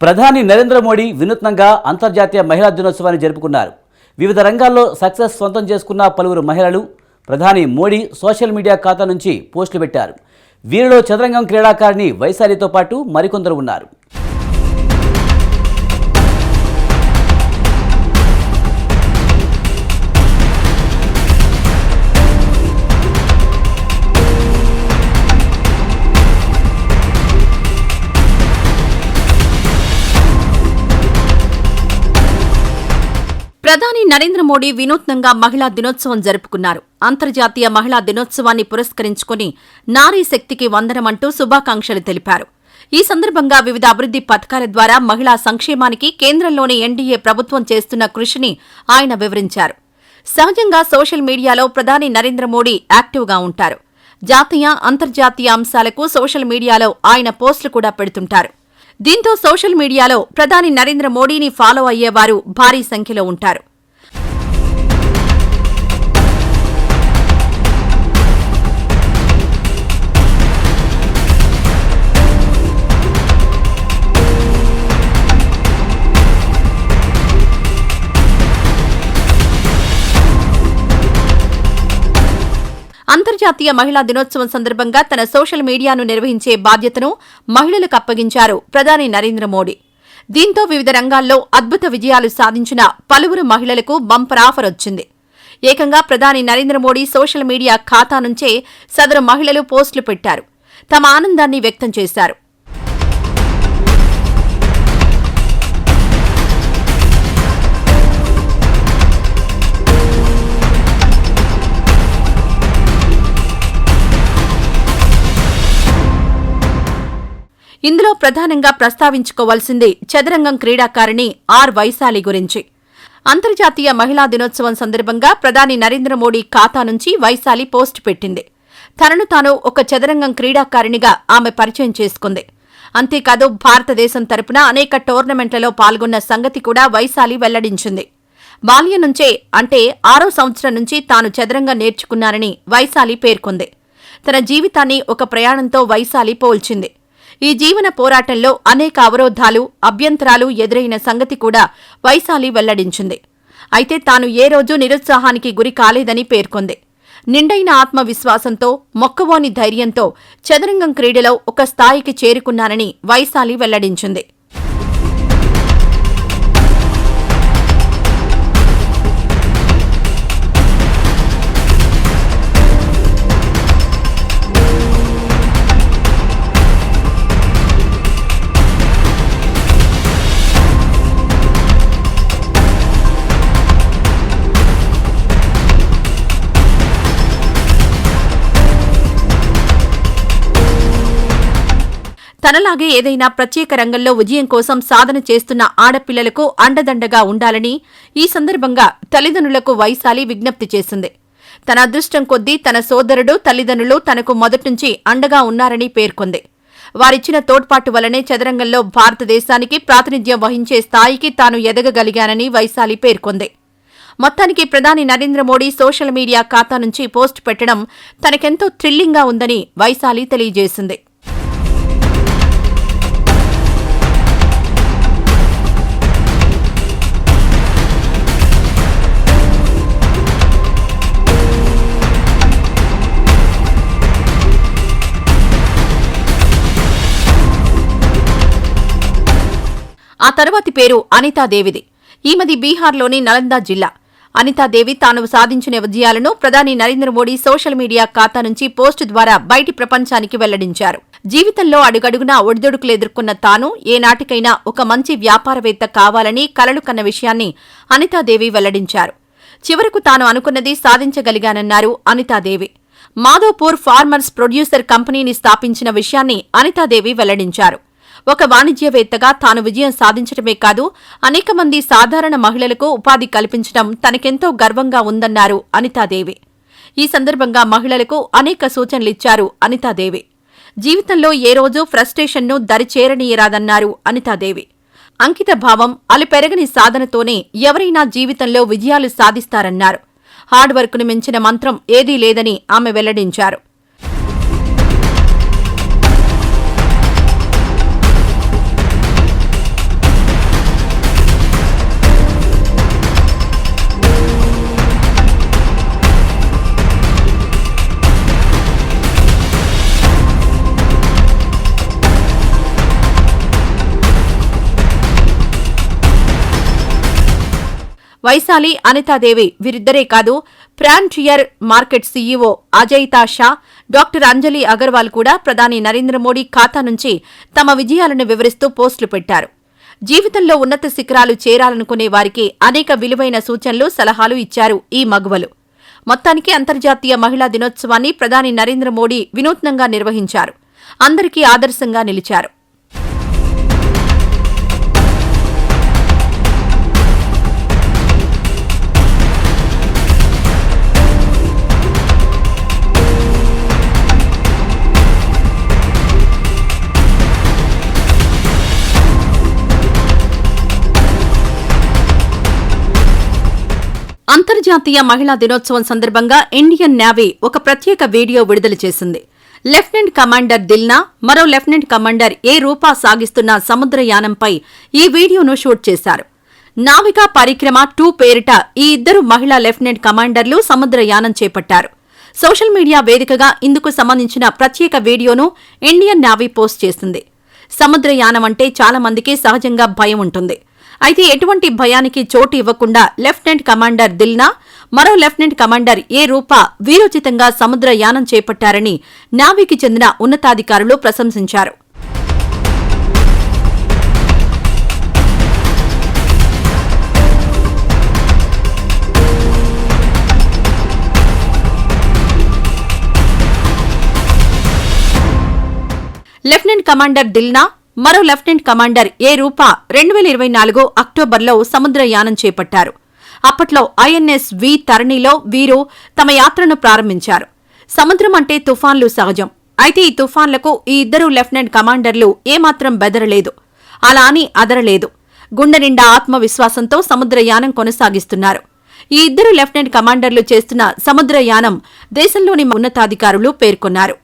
ప్రధాని నరేంద్ర మోడీ వినూత్నంగా అంతర్జాతీయ మహిళా దినోత్సవాన్ని జరుపుకున్నారు. వివిధ రంగాల్లో సక్సెస్ సొంతం చేసుకున్న పలువురు మహిళలు ప్రధాని మోడీ సోషల్ మీడియా ఖాతా నుంచి పోస్టులు పెట్టారు. వీరిలో చదరంగం క్రీడాకారిణి వైశాలితో పాటు మరికొందరు ఉన్నారు. ప్రధాని నరేంద్ర మోడీ వినూత్నంగా మహిళా దినోత్సవం జరుపుకున్నారు. అంతర్జాతీయ మహిళా దినోత్సవాన్ని పురస్కరించుకుని నారీ శక్తికి వందనమంటూ శుభాకాంక్షలు తెలిపారు. ఈ సందర్భంగా వివిధ అభివృద్ది పథకాల ద్వారా మహిళా సంక్షేమానికి కేంద్రంలోని ఎన్డీఏ ప్రభుత్వం చేస్తున్న కృషిని ఆయన వివరించారు. సహజంగా సోషల్ మీడియాలో ప్రధాని నరేంద్ర మోడీ యాక్టివ్గా ఉంటారు. జాతీయ, అంతర్జాతీయ అంశాలకు సోషల్ మీడియాలో ఆయన పోస్టులు కూడా పెడుతుంటారు. దీంతో సోషల్ మీడియాలో ప్రధాని నరేంద్ర మోడీని ఫాలో అయ్యేవారు భారీ సంఖ్యలో ఉంటారు. అంతర్జాతీయ మహిళా దినోత్సవం సందర్భంగా తన సోషల్ మీడియాను నిర్వహించే బాధ్యతను మహిళలకు అప్పగించారు ప్రధాని నరేంద్ర మోడీ. దీంతో వివిధ రంగాల్లో అద్భుత విజయాలు సాధించిన పలువురు మహిళలకు బంపర్ ఆఫర్ వచ్చింది. ఏకంగా ప్రధాని నరేంద్ర మోడీ సోషల్ మీడియా ఖాతా నుంచే సదరు మహిళలు పోస్టులు పెట్టారు. తమ ఆనందాన్ని వ్యక్తం చేశారు. ఇందులో ప్రధానంగా ప్రస్తావించుకోవాల్సింది చదరంగం క్రీడాకారిణి వైశాలి గురించి. అంతర్జాతీయ మహిళా దినోత్సవం సందర్భంగా ప్రధాని నరేంద్ర మోడీ ఖాతా నుంచి వైశాలి పోస్టు పెట్టింది. తనను తాను ఒక చదరంగం క్రీడాకారిణిగా ఆమె పరిచయం చేసుకుంది. అంతేకాదు భారతదేశం తరపున అనేక టోర్నమెంట్లలో పాల్గొన్న సంగతి కూడా వైశాలి వెల్లడించింది. బాల్యం నుంచే అంటే 6వ సంవత్సరం నుంచి తాను చదరంగం నేర్చుకున్నానని వైశాలి పేర్కొంది. తన జీవితాన్ని ఒక ప్రయాణంతో వైశాలి పోల్చింది. ఈ జీవన పోరాటంలో అనేక అవరోధాలు, అభ్యంతరాలు ఎదురైన సంగతి కూడా వైశాలి వెల్లడించింది. అయితే తాను ఏ రోజు నిరుత్సాహానికి గురి కాలేదని పేర్కొంది. నిండైన ఆత్మవిశ్వాసంతో, మొక్కవోని ధైర్యంతో చదరంగం క్రీడలో ఒక స్థాయికి చేరుకున్నానని వైశాలి వెల్లడించింది. తనలాగే ఏదైనా ప్రత్యేక రంగంలో విజయం కోసం సాధన చేస్తున్న ఆడపిల్లలకు అండదండగా ఉండాలని ఈ సందర్భంగా తల్లిదండ్రులకు వైశాలి విజ్ఞప్తి చేసింది. తన అదృష్టం కొద్దీ తన సోదరుడు, తల్లిదండ్రులు తనకు మొదట్నుంచి అండగా ఉన్నారని పేర్కొంది. వారిచ్చిన తోడ్పాటు వల్లనే చదరంగంలో భారతదేశానికి ప్రాతినిధ్యం వహించే స్థాయికి తాను ఎదగగలిగానని వైశాలి పేర్కొంది. మొత్తానికి ప్రధాని నరేంద్ర మోడీ సోషల్ మీడియా ఖాతా నుంచి పోస్టు పెట్టడం తనకెంతో థ్రిల్లింగ్గా ఉందని వైశాలి తెలియజేసింది. ఆ తర్వాతి పేరు అనితాదేవిది. ఈమెది బీహార్లోని నలందా జిల్లా. అనితాదేవి తాను సాధించిన విజయాలను ప్రధాని నరేంద్ర మోడీ సోషల్ మీడియా ఖాతా నుంచి పోస్టు ద్వారా బయటి ప్రపంచానికి వెల్లడించారు. జీవితంలో అడుగడుగునా ఒడిదుడుకులు ఎదుర్కొన్న తాను ఏనాటికైనా ఒక మంచి వ్యాపారవేత్త కావాలని కలలు కన్న విషయాన్ని అనితాదేవి వెల్లడించారు. చివరకు తాను అనుకున్నది సాధించగలిగానన్నారు అనితాదేవి. మాధోపూర్ ఫార్మర్స్ ప్రొడ్యూసర్ కంపెనీని స్థాపించిన విషయాన్ని అనితాదేవి వెల్లడించారు. ఒక వాణిజ్యవేత్తగా తాను విజయం సాధించడమే కాదు, అనేక మంది సాధారణ మహిళలకు ఉపాధి కల్పించడం తనకెంతో గర్వంగా ఉందన్నారు అనితాదేవి. ఈ సందర్భంగా మహిళలకు అనేక సూచనలిచ్చారు అనితాదేవి. జీవితంలో ఏ రోజు ఫ్రస్ట్రేషన్ను దరిచేరనీయరాదన్నారు అనితాదేవి. అంకిత భావం, అలుపెరగని సాధనతోనే ఎవరైనా జీవితంలో విజయాలు సాధిస్తారన్నారు. హార్డ్ వర్క్ను మించిన మంత్రం ఏదీ లేదని ఆమె వెల్లడించారు. వైశాలి, అనితాదేవి వీరిద్దరే కాదు, frontier market CEO Ajayita Shah, doctor Anjali Agarwal కూడా ప్రధాని నరేంద్ర మోడీ ఖాతా నుంచి తమ విజయాలను వివరిస్తూ పోస్టులు పెట్టారు. జీవితంలో ఉన్నత శిఖరాలు చేరాలనుకునే వారికి అనేక విలువైన సూచనలు, సలహాలు ఇచ్చారు ఈ మగువలు. మొత్తానికి అంతర్జాతీయ మహిళా దినోత్సవాన్ని ప్రధాని నరేంద్ర మోడీ వినూత్నంగా నిర్వహించారు. అందరికీ ఆదర్శంగా నిలిచారు. అంతర్జాతీయ మహిళా దినోత్సవం సందర్భంగా ఇండియన్ నేవీ ఒక ప్రత్యేక వీడియో విడుదల చేసింది. లెఫ్టినెంట్ కమాండర్ దిల్నా, మరో లెఫ్టినెంట్ కమాండర్ ఏ రూపా సాగిస్తున్న సముద్రయానంపై ఈ వీడియోను షూట్ చేశారు. నావికా పరిక్రమ 2 పేరిట ఈ ఇద్దరు మహిళా లెఫ్టినెంట్ కమాండర్లు సముద్రయానం చేపట్టారు. సోషల్ మీడియా వేదికగా ఇందుకు సంబంధించిన ప్రత్యేక వీడియోను ఇండియన్ నేవీ పోస్ట్ చేసింది. సముద్రయానం అంటే చాలా మందికి సహజంగా భయం ఉంటుంది. అయితే ఎటువంటి భయానికి చోటు ఇవ్వకుండా లెఫ్టినెంట్ కమాండర్ దిల్నా, మరో లెఫ్టినెంట్ కమాండర్ ఏ రూపా వీరోచితంగా సముద్రయానం చేపట్టారని నేవీకి చెందిన ఉన్నతాధికారులు ప్రశంసించారు. లెఫ్టినెంట్ కమాండర్ దిల్నా, మరో లెఫ్టినెంట్ కమాండర్ ఏ రూపా 2024 అక్టోబర్లో సముద్రయానం చేపట్టారు. అప్పట్లో ఐఎన్ఎస్ వి తరణిలో వీరు తమ యాత్రను ప్రారంభించారు. సముద్రం అంటే తుఫాన్లు సహజం. అయితే ఈ తుఫాన్లకు ఈ ఇద్దరు లెఫ్టినెంట్ కమాండర్లు ఏమాత్రం బెదరలేదు. అలా అని అదరలేదు. గుండె నిండా ఆత్మవిశ్వాసంతో సముద్రయానం కొనసాగిస్తున్నారు. ఈ ఇద్దరు లెఫ్టినెంట్ కమాండర్లు చేస్తున్న సముద్రయానం దేశంలోని ఉన్నతాధికారులు పేర్కొన్నారు.